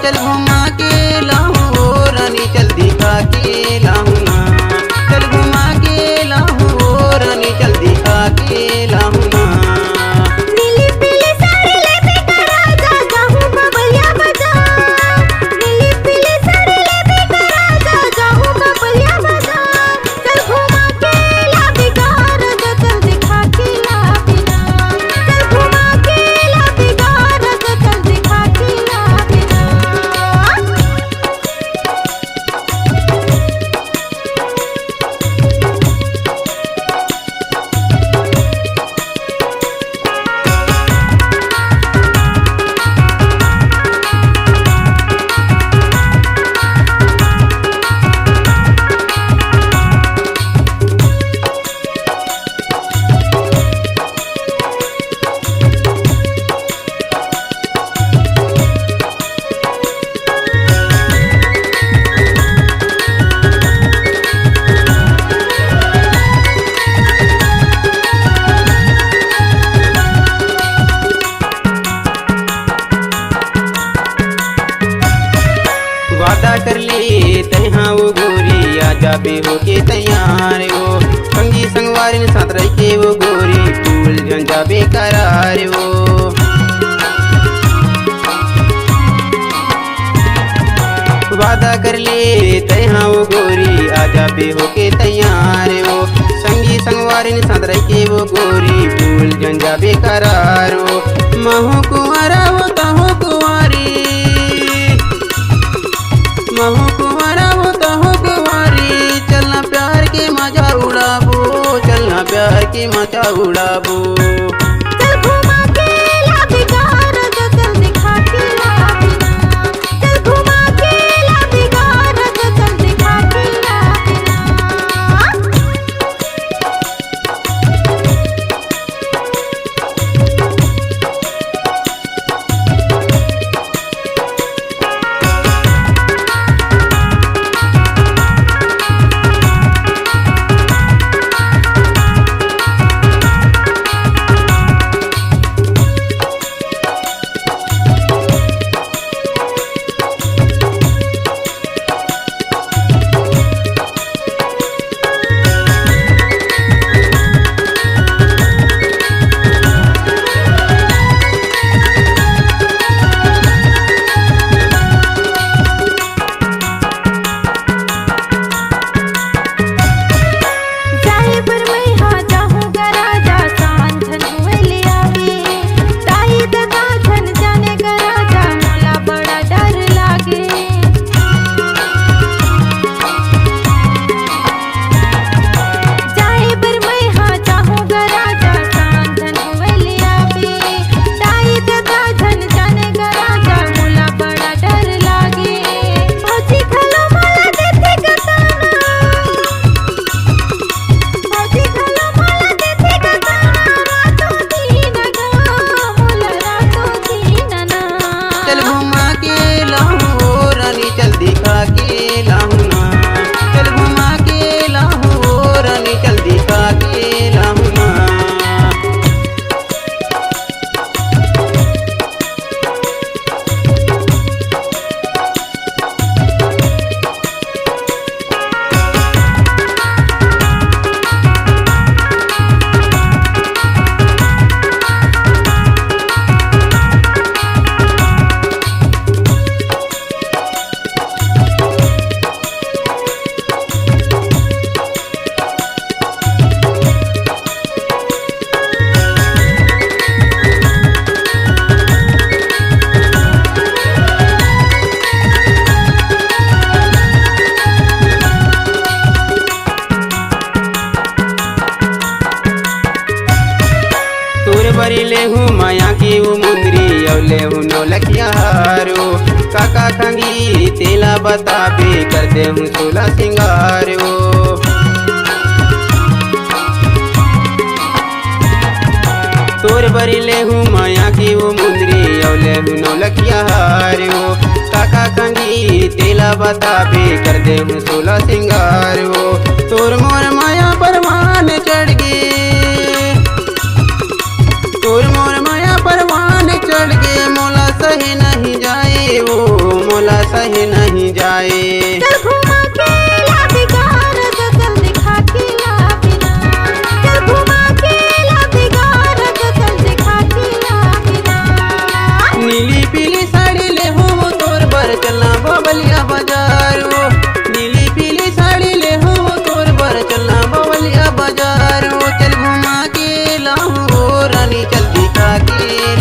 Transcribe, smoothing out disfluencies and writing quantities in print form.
चल घुमा के लाहू रानी चल दिखा के लाहू ना, चल घुमा के लाहू रानी चल दिखा के लाहू ना। नीली पीली साड़ी लेके राजा जाहूं बबलिया बाजार, नीली पीली साड़ी लेके राजा जाहूं बबलिया बाजार। चल घुमा के ला बिगाड़ चल दिखा के ला बिना, चल घुमा के ला बिगाड़ चल दिखा के ला बिना। वादा कर ले तहाँ वो गोरी आजा बे हो के तैयार हो, संगी संगवारी साथ रह के वो गोरी फूल झंझा बेकरार हो। वादा कर ले तहाँ वो गोरी आजा बे हो के तैयार हो, संगी संगवारी साथ रह के वो गोरी फूल झंझा बेकरार हो। महू कुंवारा वो तहो कुंवारी, महू कुंवारा वो तहो कुंवारी, चलना प्यार के मजा उड़ाबो, चलना प्यार के मजा उड़ाबो। चल घुमा के ला बिगाड़ चल दिखा के ला बिना, चल घुमा के ला बिगाड़ चल दिखा के ला बिना। बरी ले हूँ माया की वो मुंदरी और ले हूँ नौलखिया हारो, काका खंगी तेला बताबे करते हूँ सोला सिंगार वो। तोर बरी ले हूँ माया की वो मुंदरी और ले हूँ नौलखिया हारो, काका खंगी तेला बताबे करते हूँ सोला सिंगार वो। तोर मोर माया परवान चढ़ गे, तोर मोर माया परवान चढ़ गे, मोला सही नहीं जाए वो, मोला रानी चल दिखा के